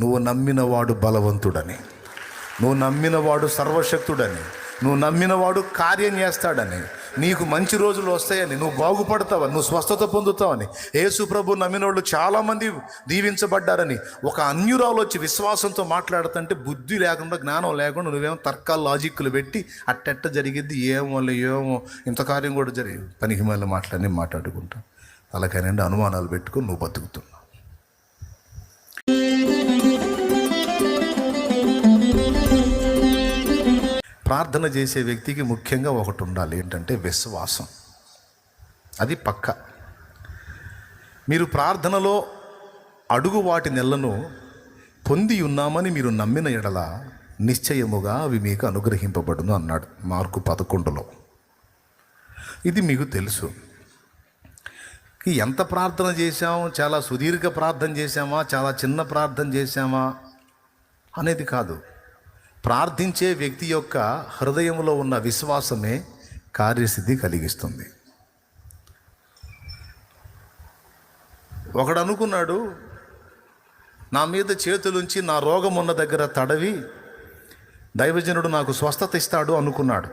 నువ్వు నమ్మినవాడు బలవంతుడని, నువ్వు నమ్మినవాడు సర్వశక్తుడని, నువ్వు నమ్మినవాడు కార్యం చేస్తాడని, నీకు మంచి రోజులు వస్తాయని, నువ్వు బాగుపడతావని, నువ్వు స్వస్థత పొందుతావని. యేసు ప్రభు నమ్మినోళ్ళు చాలామంది దీవించబడ్డారని. ఒక అన్యురాలు వచ్చి విశ్వాసంతో మాట్లాడుతుంటే బుద్ధి లేకుండా, జ్ఞానం లేకుండా నువ్వేమో తర్కాలు లాజిక్లు పెట్టి అట్టెట్ట జరిగిద్ది, ఏమో ఇంత కార్యం కూడా జరిగింది, పనికి మళ్ళీ మాట్లాడుకుంటా అలాగైనా అనుమానాలు పెట్టుకుని నువ్వు బతుకుతున్నావు. ప్రార్థన చేసే వ్యక్తికి ముఖ్యంగా ఒకటి ఉండాలి, ఏంటంటే విశ్వాసం. అది పక్క. మీరు ప్రార్థనలో అడుగు వాటి నెలను పొంది ఉన్నామని మీరు నమ్మిన ఎడల నిశ్చయముగా అవి మీకు అనుగ్రహింపబడును అన్నాడు మార్కు 11లో. ఇది మీకు తెలుసు. ఎంత ప్రార్థన చేశాం, చాలా సుదీర్ఘ ప్రార్థన చేశామా, చాలా చిన్న ప్రార్థన చేశామా అనేది కాదు. ప్రార్థించే వ్యక్తి యొక్క హృదయంలో ఉన్న విశ్వాసమే కార్యసిద్ధి కలిగిస్తుంది. ఒకడు అనుకున్నాడు, నా మీద చేతులుంచి నా రోగం ఉన్న దగ్గర తడవి దైవజనుడు నాకు స్వస్థత ఇస్తాడు అనుకున్నాడు.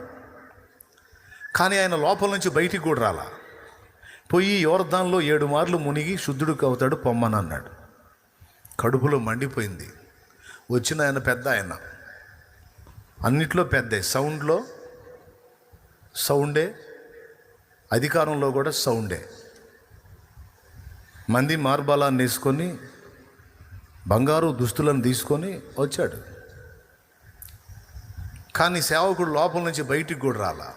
కానీ ఆయన లోపల నుంచి బయటికి కూడా రాలా. పోయి యోర్దాన్లో 7 మార్లు మునిగి శుద్ధుడికి అవుతాడు పొమ్మని అన్నాడు. కడుపులో మండిపోయింది. వచ్చిన ఆయన పెద్ద ఆయన, అన్నిట్లో పెద్ద, సౌండే, అధికారంలో కూడా సౌండే. మంది మార్బలాన్ని వేసుకొని బంగారు దుస్తులను తీసుకొని వచ్చాడు. కానీ సేవకుడు లోపల నుంచి బయటికి కూడా రాలా.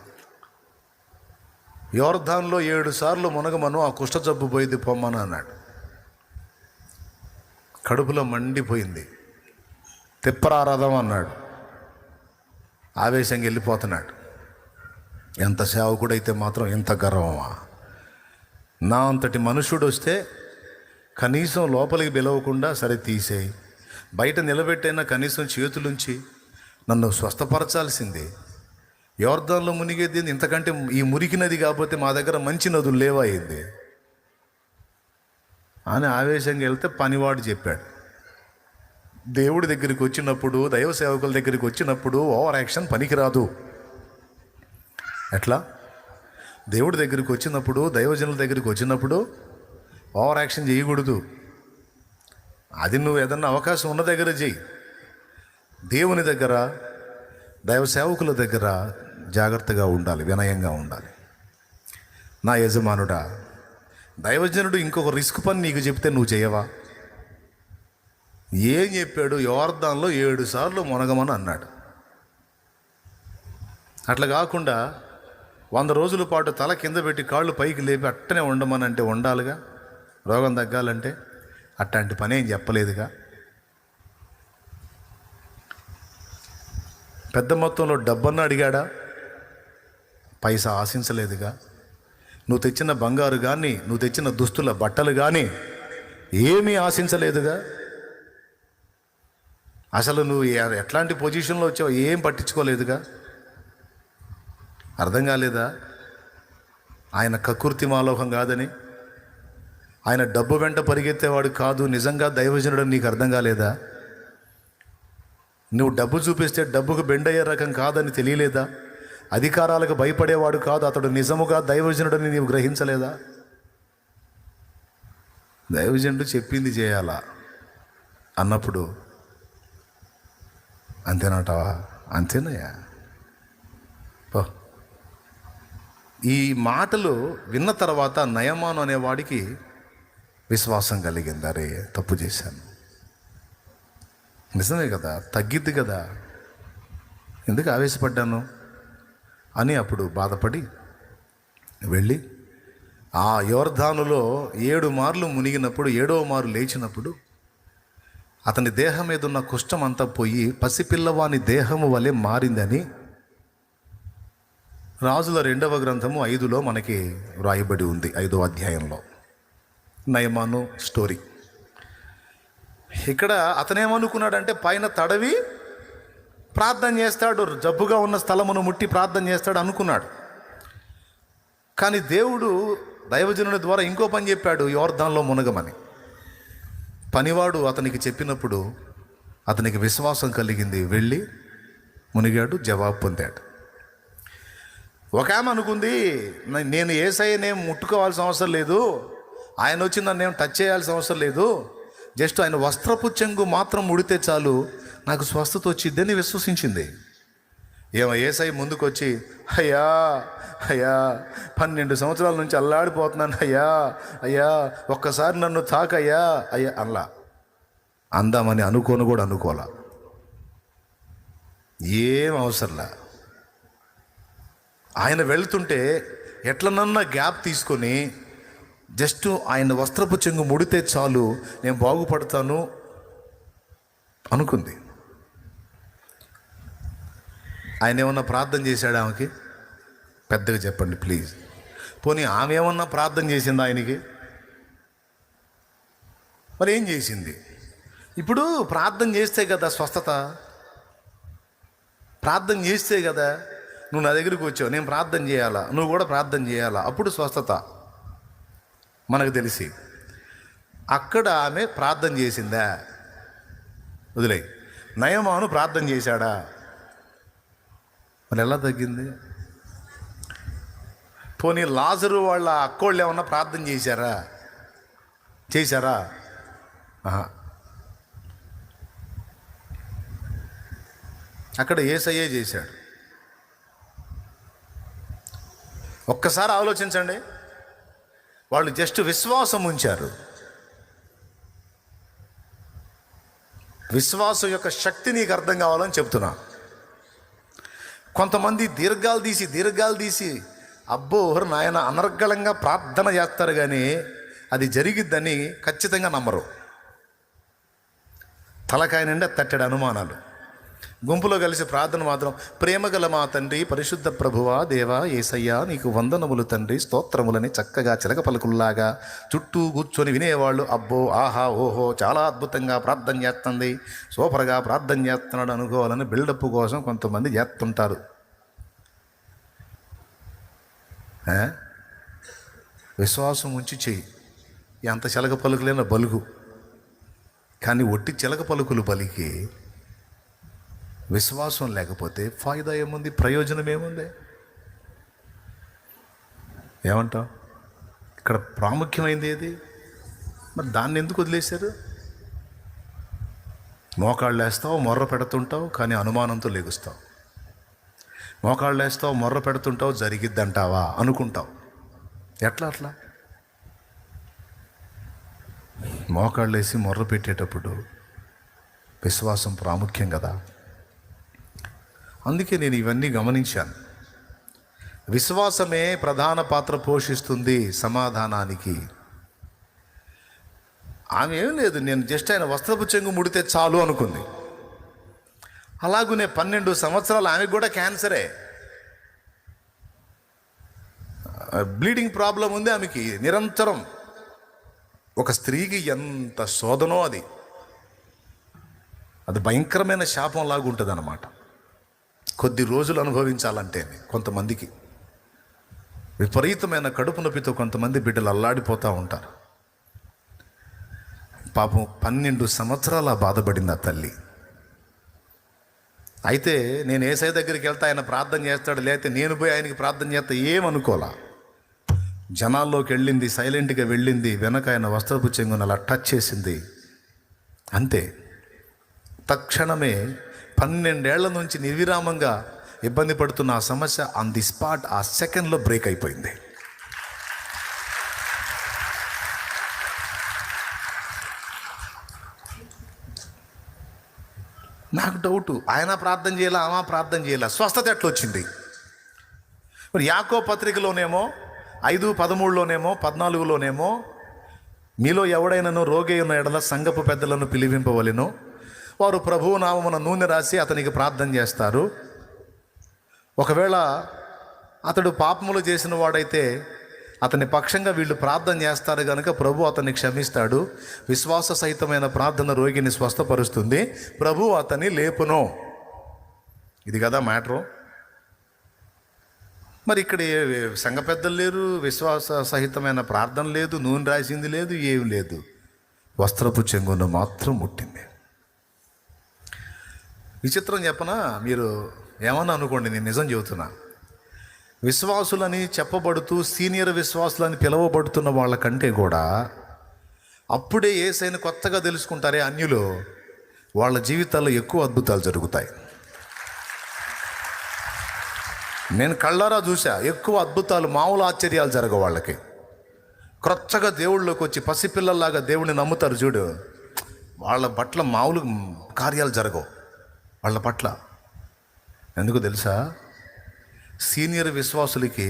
యోర్దాన్లో 7 సార్లు మునగమను, ఆ కుష్ఠ జబ్బు పోయింది పొమ్మను అన్నాడు. కడుపులో మండిపోయింది. తిప్పరారదం అన్నాడు. ఆవేశంగా వెళ్ళిపోతున్నాడు. ఎంత సేవకుడైతే మాత్రం ఎంత గర్వమా! నా అంతటి మనుషుడు వస్తే కనీసం లోపలికి పిలవకుండా సరే తీసేయి, బయట నిలబెట్టైనా కనీసం చేతులుంచి నన్ను స్వస్థపరచాల్సిందే. యోర్దాన్లో మునిగేది ఇంతకంటే ఈ మురికి నది కాకపోతే మా దగ్గర మంచి నదులు లేవయింది అని ఆవేశంగా వెళ్తే పనివాడు చెప్పాడు, దేవుడి దగ్గరికి వచ్చినప్పుడు, దైవ సేవకుల దగ్గరికి వచ్చినప్పుడు ఓవర్ యాక్షన్ పనికిరాదు. ఎట్లా? దేవుడి దగ్గరికి వచ్చినప్పుడు, దైవజనుల దగ్గరికి వచ్చినప్పుడు ఓవర్ యాక్షన్ చేయకూడదు. అది నువ్వు ఏదన్నా అవకాశం ఉన్న దగ్గర చెయ్యి. దేవుని దగ్గర, దైవ సేవకుల దగ్గర జాగ్రత్తగా ఉండాలి, వినయంగా ఉండాలి. నా యజమానుడా, దైవజనుడు ఇంకొక రిస్క్ పని నీకు చెప్తే నువ్వు చేయవా? ఏం చెప్పాడు? యోర్దాన్లో 7 సార్లు మునగమని అన్నాడు. అట్లా కాకుండా 100 రోజుల పాటు తల కింద పెట్టి కాళ్ళు పైకి లేపి అట్టనే ఉండమని అంటే ఉండాలిగా. రోగం తగ్గాలంటే అట్లాంటి పని ఏం చెప్పలేదుగా. పెద్ద మొత్తంలో డబ్బన్నా అడిగాడా? పైసా ఆశించలేదుగా. నువ్వు తెచ్చిన బంగారు కానీ, నువ్వు తెచ్చిన దుస్తుల బట్టలు కానీ ఏమీ ఆశించలేదుగా. అసలు నువ్వు ఎట్లాంటి పొజిషన్లో వచ్చావు ఏం పట్టించుకోలేదుగా. అర్థం కాలేదా? ఆయన కకృతి మాలోహం కాదని, ఆయన డబ్బు వెంట పరిగెత్తేవాడు కాదు, నిజంగా దైవజనుడు నీకు అర్థం కాలేదా? నువ్వు డబ్బు చూపిస్తే డబ్బుకు బెండయ్యే రకం కాదని తెలియలేదా? అధికారాలకు భయపడేవాడు కాదు, అతడు నిజముగా దైవజనుడని నీవు గ్రహించలేదా? దైవజనుడు చెప్పింది చేయాలా అన్నప్పుడు అంతేనంటావా? అంతేనయ్యా. ఈ మాటలు విన్న తర్వాత నయమాను అనేవాడికి విశ్వాసం కలిగింది. అరే తప్పు చేశాను, నిజమే కదా, తగ్గిద్ది కదా, ఎందుకు ఆవేశపడ్డాను అని అప్పుడు బాధపడి వెళ్ళి ఆ యోర్దానులో 7 మార్లు మునిగినప్పుడు 7వ మారు లేచినప్పుడు అతని దేహం మీద ఉన్న కుష్ఠం అంతా పోయి పసిపిల్లవాని దేహము వలె మారిందని రాజుల 2వ గ్రంథము 5లో మనకి వ్రాయబడి ఉంది. 5వ అధ్యాయంలో నయమాను స్టోరీ. ఇక్కడ అతనేమనుకున్నాడంటే పైన తడవి ప్రార్థన చేస్తాడు, జబ్బుగా ఉన్న స్థలమును ముట్టి ప్రార్థన చేస్తాడు అనుకున్నాడు. కానీ దేవుడు దైవజనుని ద్వారా ఇంకో పని చెప్పాడు, యోర్దాన్లో మునగమని. పనివాడు అతనికి చెప్పినప్పుడు అతనికి విశ్వాసం కలిగింది, వెళ్ళి మునిగాడు, జవాబు పొందాడు. ఒక ఆమె అనుకుంది, నేను యేసయ్యనేం ముట్టుకోవాల్సిన అవసరం లేదు, ఆయన వచ్చి నన్ను ఏం టచ్ చేయాల్సిన అవసరం లేదు, జస్ట్ ఆయన వస్త్రపు చెంగు మాత్రం ముడితే చాలు నాకు స్వస్థత వచ్చిద్దని విశ్వసించింది. యేసయ్య ముందుకు వచ్చి, అయ్యా అయ్యా 12 సంవత్సరాల నుంచి అల్లాడిపోతున్నాను అయ్యా అయ్యా ఒక్కసారి నన్ను తాకయ్యా అయ్యా అనలా. అందామని అనుకోను కూడా అనుకోలా, ఏం అవసరంలా. ఆయన వెళ్తుంటే ఎట్లనన్నా గ్యాప్ తీసుకొని జస్ట్ ఆయన వస్త్రపు చెంగు ముడితే చాలు నేను బాగుపడతాను అనుకుంది. ఆయన ఏమన్నా ప్రార్థన చేశాడు ఆమెకి? పెద్దగా చెప్పండి ప్లీజ్. పోనీ ఆమె ఏమన్నా ప్రార్థన చేసింది ఆయనకి? మరి ఏం చేసింది? ఇప్పుడు ప్రార్థన చేస్తే కదా స్వస్థత, ప్రార్థన చేస్తే కదా నువ్వు నా దగ్గరికి వచ్చావు, నేను ప్రార్థన చేయాలా, నువ్వు కూడా ప్రార్థన చేయాలా, అప్పుడు స్వస్థత మనకు తెలిసి. అక్కడ ఆమె ప్రార్థన చేసిందా? వదిలే. నయమాను ప్రార్థన చేశాడా? మరి ఎలా తగ్గింది? పోనీ లాజరు వాళ్ళ అక్కోళ్ళు ఏమన్నా ప్రార్థన చేశారా? అక్కడ యేసయ్యే చేశాడు. ఒక్కసారి ఆలోచించండి. వాళ్ళు జస్ట్ విశ్వాసం ఉంచారు. విశ్వాసం యొక్క శక్తి నీకు అర్థం కావాలని చెప్తున్నా. కొంతమంది దీర్ఘాలు తీసి అబ్బో నాయన అనర్గళంగా ప్రార్థన చేస్తారు, కానీ అది జరిగిద్దని ఖచ్చితంగా నమ్మరు. తలకాయ నిండా తట్టెడు అనుమానాలు. గుంపులో కలిసి ప్రార్థన మాత్రం, ప్రేమగల మా తండ్రి పరిశుద్ధ ప్రభువా దేవా యేసయ్యా నీకు వందనములు తండ్రి స్తోత్రములని చక్కగా చిలక పలుకుల్లాగా చుట్టూ కూర్చొని వినేవాళ్ళు అబ్బో ఆహా ఓహో చాలా అద్భుతంగా ప్రార్థన చేస్తుంది, సూపర్గా ప్రార్థన చేస్తున్నాడు అనుకోవాలని బిల్డప్ కోసం కొంతమంది చేస్తుంటారు. విశ్వాసం ఉంచి చెయ్యి. ఎంత చిలక పలుకులైనా బలుగు, కానీ ఒట్టి చిలక పలుకులు పలికి విశ్వాసం లేకపోతే ఫాయిదా ఏముంది? ప్రయోజనం ఏముంది? ఏమంటావు? ఇక్కడ ప్రాముఖ్యమైనది ఏది? మరి దాన్ని ఎందుకు వదిలేశారు? మోకాళ్ళు వేస్తావు, మొర్ర పెడుతుంటావు, కానీ అనుమానంతో లెగుస్తావు. మోకాళ్ళు వేస్తావు, మొర్ర పెడుతుంటావు, జరిగిద్దంటావా అనుకుంటావు. అట్లా మోకాళ్ళు వేసి మొర్ర పెట్టేటప్పుడు విశ్వాసం ప్రాముఖ్యం కదా. అందుకే నేను ఇవన్నీ గమనించాను. విశ్వాసమే ప్రధాన పాత్ర పోషిస్తుంది సమాధానానికి. ఆమె ఏం లేదు, నేను జస్ట్ ఆయన వస్త్రపు చెంగు ముడితే చాలు అనుకుంది. అలాగునే 12 సంవత్సరాలు ఆమెకు కూడా క్యాన్సరే, బ్లీడింగ్ ప్రాబ్లం ఉంది ఆమెకి నిరంతరం. ఒక స్త్రీకి ఎంత శోధనో అది భయంకరమైన శాపం లాగా ఉంటుంది అన్నమాట. కొద్ది రోజులు అనుభవించాలంటే కొంతమందికి విపరీతమైన కడుపు నొప్పితో కొంతమంది బిడ్డలు అల్లాడిపోతూ ఉంటారు. పాపం 12 సంవత్సరాల బాధపడింది ఆ తల్లి. అయితే నేను యేసయ్య దగ్గరికి వెళ్తే ఆయన ప్రార్థన చేస్తాడు, లేకపోతే నేను పోయి ఆయనకి ప్రార్థన చేస్తా ఏమనుకోలా. జనాల్లోకి వెళ్ళింది, సైలెంట్గా వెళ్ళింది, వెనక ఆయన వస్త్రపు చెంగును అలా టచ్ చేసింది, అంతే. తక్షణమే 12 ఏళ్ల నుంచి నిర్విరామంగా ఇబ్బంది పడుతున్న ఆ సమస్య ఆన్ ది స్పాట్ ఆ సెకండ్లో బ్రేక్ అయిపోయింది. నాకు డౌటు, ఆయన ప్రార్థన చేయాలా, ఆమె ప్రార్థన చేయాలా, స్వస్థత ఎట్లా వచ్చింది? మరి యాకోబు పత్రికలోనేమో 5:13లోనేమో 14లోనేమో మీలో ఎవడైనాను రోగి ఉన్న ఎడల సంఘపు పెద్దలను పిలిపింపవలెను, వారు ప్రభువు నామమున నూనె రాసి అతనికి ప్రార్థన చేస్తారు. ఒకవేళ అతడు పాపములు చేసిన వాడైతే అతని పక్షంగా వీళ్ళు ప్రార్థన చేస్తారు కనుక ప్రభు అతన్ని క్షమిస్తాడు. విశ్వాస సహితమైన ప్రార్థన రోగిని స్వస్థపరుస్తుంది, ప్రభు అతన్ని లేపును. ఇది కదా మ్యాటరు. మరి ఇక్కడ సంఘ పెద్దలు లేరు, విశ్వాస సహితమైన ప్రార్థన లేదు, నూనె రాసింది లేదు, ఏం లేదు, వస్త్రపు చెంగును మాత్రం ముట్టింది. విచిత్రం చెప్పనా, మీరు ఏమన్నా అనుకోండి, నేను నిజం చెబుతున్నా. విశ్వాసులని చెప్పబడుతూ సీనియర్ విశ్వాసులని పిలువబడుతున్న వాళ్ళకంటే కూడా అప్పుడే యేసయ్యను కొత్తగా తెలుసుకుంటారే అన్యులు, వాళ్ళ జీవితాల్లో ఎక్కువ అద్భుతాలు జరుగుతాయి. నేను కళ్ళారా చూసా, ఎక్కువ అద్భుతాలు, మామూలు ఆశ్చర్యాలు జరగవు వాళ్ళకి. క్రొత్తగా దేవుళ్ళలోకి వచ్చి పసిపిల్లల్లాగా దేవుడిని నమ్ముతారు చూడు, వాళ్ళ పట్ల మామూలు కార్యాలు జరగవు వాళ్ళ పట్ల. ఎందుకు తెలుసా? సీనియర్ విశ్వాసులకి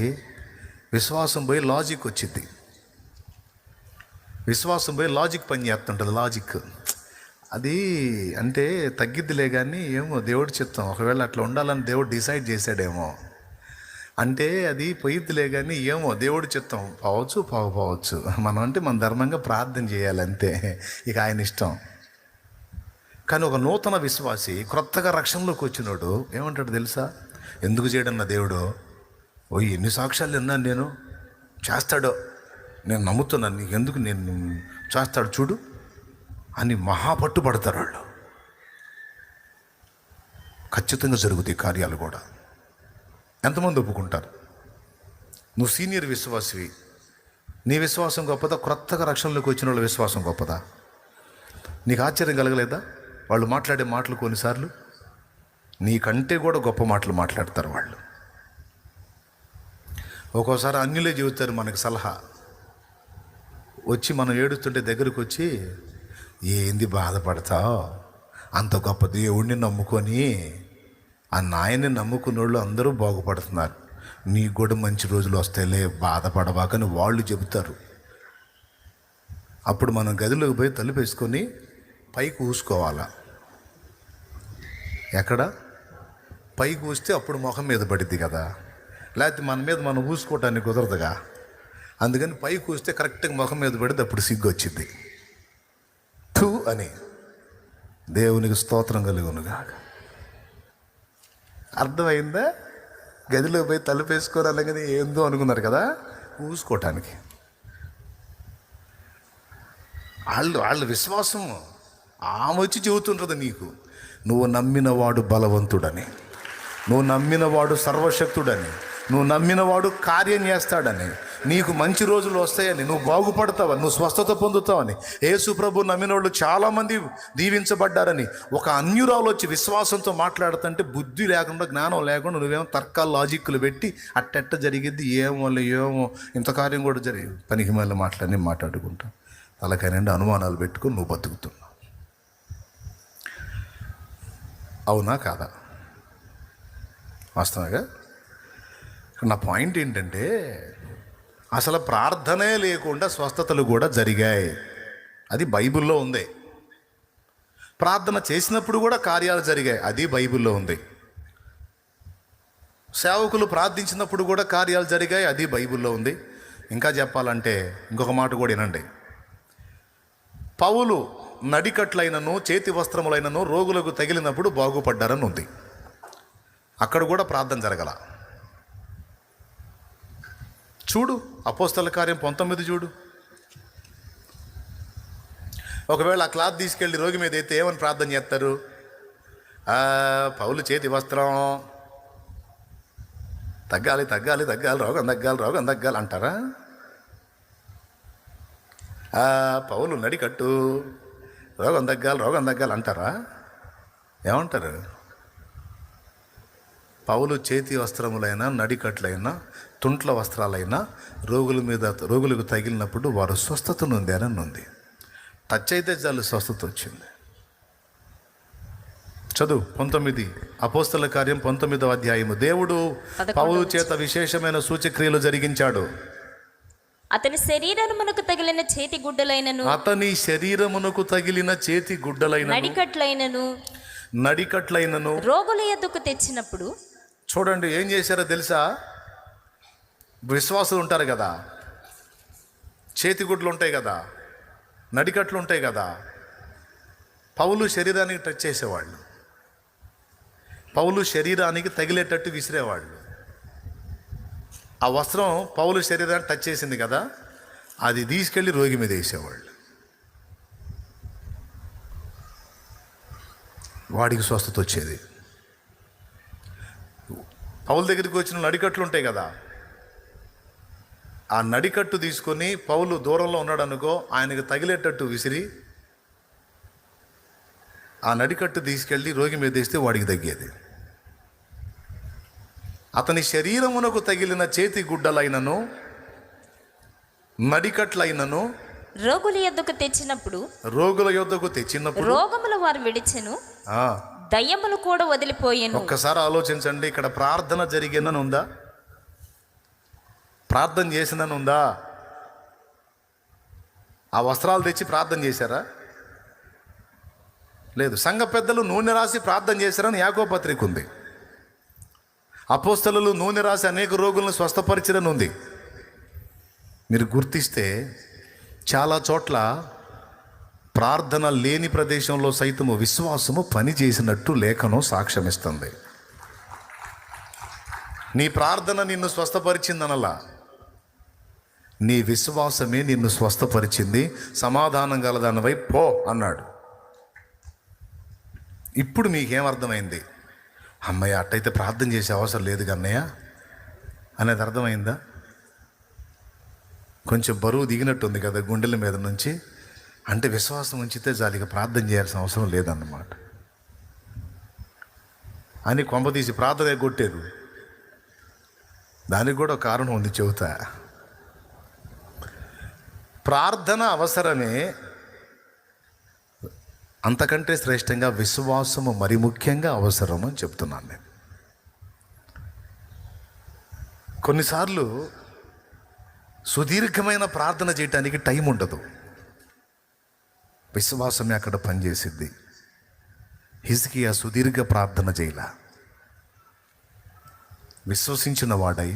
విశ్వాసం పోయి లాజిక్ వచ్చింది. విశ్వాసం పోయి లాజిక్ పని చేస్తుంటుంది. లాజిక్ అది అంటే తగ్గిద్దిలే, కానీ ఏమో దేవుడి చిత్తం. ఒకవేళ అట్లా ఉండాలని దేవుడు డిసైడ్ చేశాడేమో, అంటే అది పోయిద్దిలే, కానీ ఏమో దేవుడి చిత్తం. పోవచ్చు మనం అంటే మన ధర్మంగా ప్రార్థన చేయాలంతే, ఇక ఆయన ఇష్టం. కానీ ఒక నూతన విశ్వాసి క్రొత్తగా రక్షణలోకి వచ్చినోడు ఏమంటాడు తెలుసా? ఎందుకు చేయడన్నా దేవుడు? ఎన్ని సాక్ష్యాలు విన్నాను నేను, చేస్తాడో, నేను నమ్ముతున్నాను, నీకు ఎందుకు, నేను చేస్తాడు చూడు అని మహాపట్టుబడతారు వాళ్ళు. ఖచ్చితంగా జరుగుతాయి కార్యాలు కూడా. ఎంతమంది ఒప్పుకుంటారు? నువ్వు సీనియర్ విశ్వాసివి, నీ విశ్వాసం గొప్పదా? క్రొత్తగా రక్షణలోకి వచ్చిన వాళ్ళ విశ్వాసం గొప్పదా? నీకు ఆశ్చర్యం కలగలేదా? వాళ్ళు మాట్లాడే మాటలు కొన్నిసార్లు నీకంటే కూడా గొప్ప మాటలు మాట్లాడతారు వాళ్ళు. ఒక్కోసారి అన్యులే చెబుతారు మనకు సలహా. వచ్చి మనం ఏడుస్తుంటే దగ్గరకు వచ్చి, ఏంది బాధపడతావు, అంత గొప్ప దేవుడిని నమ్ముకొని ఆ నాయన్ని నమ్ముకున్న వాళ్ళు అందరూ బాగుపడుతున్నారు, నీకు కూడా మంచి రోజులు వస్తాయిలే, బాధపడవాకని వాళ్ళు చెబుతారు. అప్పుడు మనం గదిలోకి పోయి తలుపేసుకొని పైకి ఊసుకోవాలా. ఎక్కడ పైకి ఊస్తే అప్పుడు ముఖం మీద పడిద్ది కదా, లేకపోతే మన మీద మనం ఊసుకోవటానికి కుదరదుగా. అందుకని పైకి ఊస్తే కరెక్ట్గా ముఖం మీద పడితే అప్పుడు సిగ్గు వచ్చింది. థూ అని దేవునికి స్తోత్రం కలుగునుగా. అర్థమైందా? గదిలో పోయి తలుపేసుకోవాలని ఏందో అనుకున్నారు కదా, ఊసుకోవటానికి. వాళ్ళ విశ్వాసం ఆమె వచ్చి చెబుతుంటుంది నీకు, నువ్వు నమ్మినవాడు బలవంతుడని, నువ్వు నమ్మినవాడు సర్వశక్తుడని, నువ్వు నమ్మినవాడు కార్యం చేస్తాడని, నీకు మంచి రోజులు వస్తాయని, నువ్వు బాగుపడతావని, నువ్వు స్వస్థత పొందుతావని. యేసు ప్రభు నమ్మిన వాళ్ళు చాలామంది దీవించబడ్డారని. ఒక అన్యురాలు వచ్చి విశ్వాసంతో మాట్లాడుతుంటే బుద్ధి లేకుండా, జ్ఞానం లేకుండా నువ్వేమో తర్కాలు, లాజిక్లు పెట్టి అట్టెట్ట జరిగిద్ది, ఏమో ఇంత కార్యం కూడా జరిగి పనికి మళ్ళీ మాటలన్నీ మాట్లాడుకుంటా తలకైనా అనుమానాలు పెట్టుకుని నువ్వు బతుకుతున్నావు. అవునా కాదా? వాస్తవంగా నా పాయింట్ ఏంటంటే, అసలు ప్రార్థనే లేకుండా స్వస్థతలు కూడా జరిగాయి. అది బైబిల్లో ఉంది. ప్రార్థన చేసినప్పుడు కూడా కార్యాలు జరిగాయి, అది బైబిల్లో ఉంది. సేవకులు ప్రార్థించినప్పుడు కూడా కార్యాలు జరిగాయి, అది బైబిల్లో ఉంది. ఇంకా చెప్పాలంటే ఇంకొక మాట కూడా వినండి. పౌలు నడికట్లైనను చేతి వస్త్రములైనను రోగులకు తగిలినప్పుడు బాగుపడ్డారని ఉంది. అక్కడ కూడా ప్రార్థన జరగల. చూడు అపోస్తల కార్యం 19 చూడు. ఒకవేళ ఆ క్లాత్ తీసుకెళ్ళి రోగి మీద అయితే ఏమని ప్రార్థన చేస్తారు? పౌలు చేతి వస్త్రం తగ్గాలి, తగ్గాలి, తగ్గాలి, రోగం తగ్గాలి, రోగం తగ్గాలి అంటారా? పౌలు నడికట్టు రోగం తగ్గాలి, రోగం తగ్గాలి అంటారా? ఏమంటారు? పౌలు చేతి వస్త్రములైనా, నడికట్లైనా, తుంట్ల వస్త్రాలైనా రోగులకు తగిలినప్పుడు వారు స్వస్థత నొందారని ఉంది. టచ్ అయితే చాలు స్వస్థత వచ్చింది. చదువు 19 అపోస్తల కార్యం 19వ అధ్యాయము. దేవుడు పౌలు చేత విశేషమైన సూచక్రియలు జరిగించాడు. అతని శరీరమునకు తగిలిన చేతి గుడ్డలైనను, అతని శరీరమునకు తగిలిన చేతి గుడ్డలైన, నడికట్లైనను రోగుల యొద్దకు తెచ్చినప్పుడు. చూడండి ఏం చేశారో తెలుసా? విశ్వాసులు ఉంటారు కదా, చేతి గుడ్లు ఉంటాయి కదా, నడికట్లు ఉంటాయి కదా. పౌలు శరీరానికి టచ్ చేసేవాళ్ళు, పౌలు శరీరానికి తగిలేటట్టు విసిరేవాళ్ళు. ఆ వస్త్రం పౌలు శరీరాన్ని టచ్ చేసింది కదా, అది తీసుకెళ్ళి రోగి మీద వేసేవాళ్ళు. వాడికి స్వస్థత వచ్చేది. పౌలు దగ్గరికి వచ్చిన నడికట్లు ఉంటాయి కదా, ఆ నడికట్టు తీసుకొని పౌలు దూరంలో ఉన్నాడు అనుకో, ఆయనకు తగిలేటట్టు విసిరి ఆ నడికట్టు తీసుకెళ్ళి రోగి మీద వేస్తే వాడికి తగ్గేది. అతని శరీరమునకు తగిలిన చేతి గుడ్డలైనను నడికట్లైనను రోగుల యొద్దకు తెచ్చినప్పుడు రోగముల వారు విడిచెను, దయ్యములు కూడా వదిలిపోయాను. ఒక్కసారి ఆలోచించండి, ఇక్కడ ప్రార్థన జరిగిందని ఉందా? ప్రార్థన చేసిందని ఉందా? ఆ వస్త్రాలు తెచ్చి ప్రార్థన చేశారా? లేదు. సంఘ పెద్దలు నూనె రాసి ప్రార్థన చేశారని యాకోబు పత్రిక ఉంది. అపోస్తలులు నూనె రాసి అనేక రోగులను స్వస్థపరిచిరని ఉంది. మీరు గుర్తిస్తే చాలా చోట్ల ప్రార్థన లేని ప్రదేశంలో సైతము విశ్వాసము పని చేసినట్టు లేఖనం సాక్ష్యమిస్తుంది. నీ ప్రార్థన నిన్ను స్వస్థపరిచిందనలా, నీ విశ్వాసమే నిన్ను స్వస్థపరిచింది. సమాధానం గలదానివై పో అన్నాడు. ఇప్పుడు మీకేమర్థమైంది? అమ్మయ్య, అట్టయితే ప్రార్థన చేసే అవసరం లేదు కన్నయ్య అనేది అర్థమైందా? కొంచెం బరువు దిగినట్టుంది కదా గుండెల మీద నుంచి. అంటే విశ్వాసం ఉంచితే జాలిగా ప్రార్థన చేయాల్సిన అవసరం లేదన్నమాట అని కొంపదీసి ప్రార్థన కొట్టారు. దానికి కూడా కారణం ఉంది, చెబుతా. ప్రార్థన అవసరమే, అంతకంటే శ్రేష్టంగా విశ్వాసము మరి ముఖ్యంగా అవసరం అని చెప్తున్నాను నేను. కొన్నిసార్లు సుదీర్ఘమైన ప్రార్థన చేయటానికి టైం ఉండదు, విశ్వాసమే అక్కడ పనిచేసిద్ది. హిజ్కియా సుదీర్ఘ ప్రార్థన చేయలా, విశ్వసించిన వాడై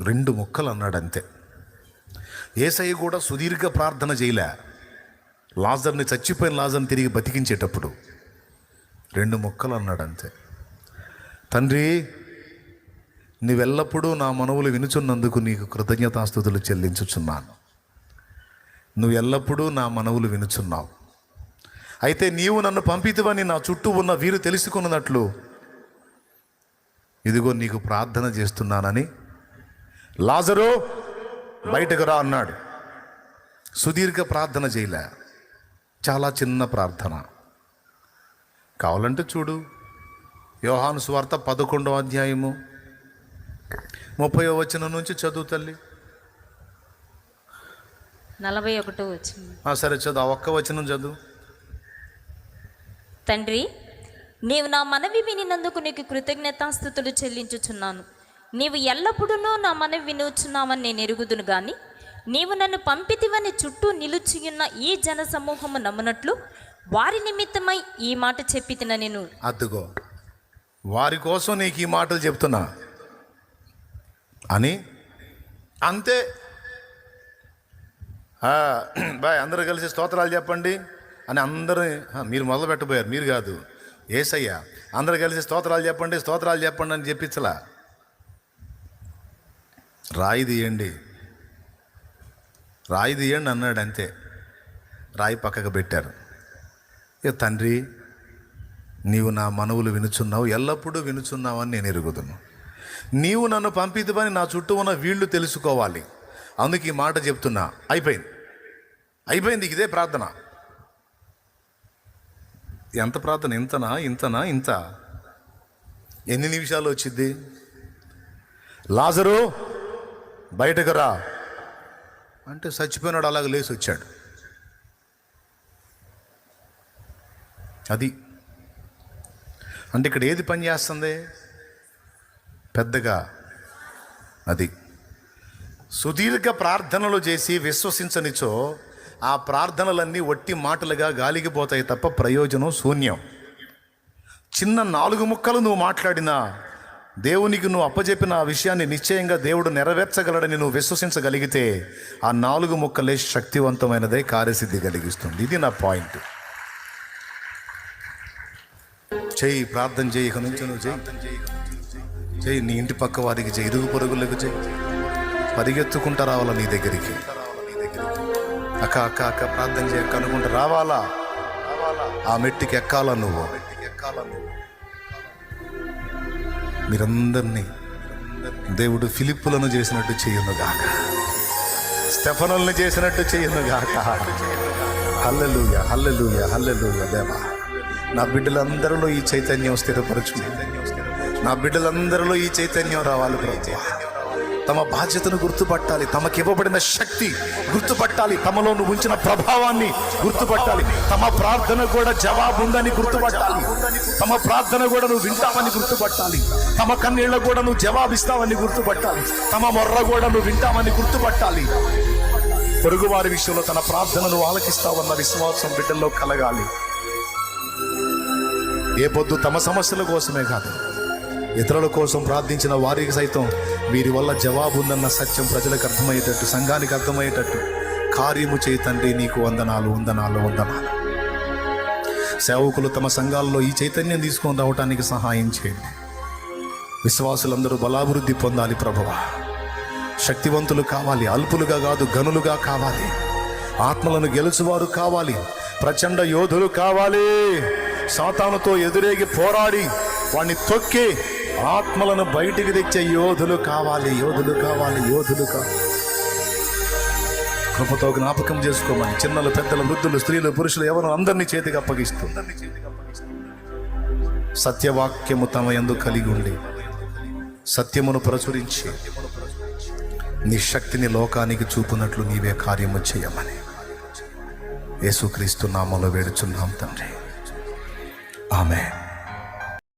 2 ముక్కలు అన్నాడు అంతే. యేసయ్య కూడా సుదీర్ఘ ప్రార్థన చేయలే. లాజర్ని, చచ్చిపోయిన లాజర్ని తిరిగి బతికించేటప్పుడు 2 ముక్కలు అన్నాడు అంతే. తండ్రి, నీవెల్లప్పుడూ నా మనవులు వినుచున్నందుకు నీకు కృతజ్ఞతాస్తుతులు చెల్లించుచున్నాను. నువ్వు ఎల్లప్పుడూ నా మనవులు వినుచున్నావు. అయితే నీవు నన్ను పంపితివని నా చుట్టూ ఉన్న వీరు తెలుసుకున్నట్లు ఇదిగో నీకు ప్రార్థన చేస్తున్నానని, లాజరు బయటకు రా అన్నాడు. సుదీర్ఘ ప్రార్థన చేయలే, చాలా చిన్న ప్రార్థన. కావాలంటే చూడు, యోహాను సువార్త 11వ అధ్యాయము 30వ వచనం నుంచి చదువు తల్లి. 41వ వచనం. సరే చదువు, ఆ ఒక్క వచనం చదువు. తండ్రి, నీవు నా మనవి వినినందుకు నీకు కృతజ్ఞతాస్తుతులు చెల్లించుచున్నాను. నీవు ఎల్లప్పుడూ నా మనవి వినుచున్నావని నేను ఎరుగుదును గాని, నీవు నన్ను పంపితివని చుట్టూ నిలుచియున్న ఈ జన సమూహము నమ్మునట్లు వారి నిమిత్తమై ఈ మాట చెప్పి తిన నేను. అద్దుగో, వారి కోసం నీకు ఈ మాటలు చెప్తున్నా అని అంతే. బాయ్, అందరూ కలిసి స్తోత్రాలు చెప్పండి అని అందరూ, మీరు మొదలు పెట్టబోయారు, మీరు కాదు, యేసయ్య. అందరూ కలిసి స్తోత్రాలు చెప్పండి, స్తోత్రాలు చెప్పండి అని చెప్పించలా. రాయి తీయండి, రాయి తీయండి అన్నాడు అంతే. రాయి పక్కకు పెట్టారు. తండ్రి, నీవు నా మనవులు వినుచున్నావు, ఎల్లప్పుడూ వినుచున్నావు అని నేను ఎరుగుదును. నీవు నన్ను పంపిదివని నా చుట్టూ ఉన్న వీళ్ళు తెలుసుకోవాలి. అందుకు ఈ మాట చెప్తున్నా. అయిపోయింది, ఇదే ప్రార్థన. ఎంత ప్రార్థన? ఇంత ఎన్ని నిమిషాలు వచ్చింది? లాజరు బయటకు రా అంటే చచ్చిపోయినాడు అలాగ లేచి వచ్చాడు. అది అంటే ఇక్కడ ఏది పని చేస్తుంది పెద్దగా? అది సుదీర్ఘ ప్రార్థనలు చేసి విశ్వసించనిచో ఆ ప్రార్థనలన్నీ వట్టి మాటలుగా గాలికి పోతాయి తప్ప ప్రయోజనం శూన్యం. చిన్న 4 ముక్కలు నువ్వు మాట్లాడినా దేవునికి నువ్వు అప్పచెప్పిన ఆ విషయాన్ని నిశ్చయంగా దేవుడు నెరవేర్చగలడని నువ్వు విశ్వసించగలిగితే ఆ 4 ముక్కలే శక్తివంతమైనదే కార్యసిద్ధి కలిగిస్తుంది. ఇది నా పాయింట్. చెయ్యి, ప్రార్థన చేయి, ఇక నుంచి నువ్వు చెయ్యి. నీ ఇంటి పక్క వారికి చెయ్యి, ఇరుగు పొరుగులకు చెయ్యి. పరిగెత్తుకుంటా రావాలా నీ దగ్గరికి. అక్క ప్రార్థన చేయక అనుకుంటా రావాలా. ఆ మెట్టికి ఎక్కాలా నువ్వు. మీరందరినీ దేవుడు ఫిలిప్పులను చేసినట్టు చేయునుగాక, స్టెఫనులను చేసినట్టు చేయునుగాక. హల్లెలూయా, హల్లెలూయా, హల్లెలూయా. దేవా, నా బిడ్డలందరిలో ఈ చైతన్యం స్థిరపరచు. నా బిడ్డలందరిలో ఈ చైతన్యం రావాలి ప్రభువా. తమ బాధ్యతను గుర్తుపట్టాలి, తమకి ఇవ్వబడిన శక్తి గుర్తుపట్టాలి, తమలో నువ్వు ఉంచిన ప్రభావాన్ని గుర్తుపట్టాలి, తమ ప్రార్థన కూడా జవాబు ఉందని గుర్తుపట్టాలి, తమ ప్రార్థన కూడా నువ్వు వింటావని గుర్తుపట్టాలి, తమ కన్నీళ్ళ కూడా నువ్వు జవాబిస్తావని గుర్తుపట్టాలి, తమ మొర్ర కూడా నువ్వు వింటావని గుర్తుపట్టాలి. పొరుగువారి విషయంలో తన ప్రార్థనను ఆలకిస్తావన్న విశ్వాసం బిడ్డల్లో కలగాలి. ఏ పొద్దు తమ సమస్యల కోసమే కాదు, ఇతరుల కోసం ప్రార్థించిన వారికి సైతం వీరి వల్ల జవాబు ఉందన్న సత్యం ప్రజలకు అర్థమయ్యేటట్టు, సంఘానికి అర్థమయ్యేటట్టు కార్యము చేయి తండ్రి. నీకు వందనాలు, వందనాలు, వందనాలు. సేవకులు తమ సంఘాల్లో ఈ చైతన్యం తీసుకొని రావటానికి సహాయం చేయండి. విశ్వాసులందరూ బలాభివృద్ధి పొందాలి ప్రభువా. శక్తివంతులు కావాలి, అల్పులుగా కాదు గనులుగా కావాలి, ఆత్మలను గెలుచువారు కావాలి, ప్రచండ యోధులు కావాలి, సాతానుతో ఎదురేగి పోరాడి వాడిని తొక్కి ఆత్మలను బయటికి తెచ్చే యోధులు కావాలి, యోధులు కావాలి, యోధులు కావాలి. కృపతో జ్ఞాపకం చేసుకోమని చిన్నలు, పెద్దలు, వృద్ధులు, స్త్రీలు, పురుషులు ఎవరు అందరినీ చేతికి అప్పగిస్తూ సత్యవాక్యము తమ యందు కలిగి ఉండి సత్యమును ప్రచురించి నీ శక్తిని లోకానికి చూపునట్లు నీవే కార్యము చేయమని యేసుక్రీస్తు నామములో వేడుచున్నాం తండ్రి. ఆమేన్.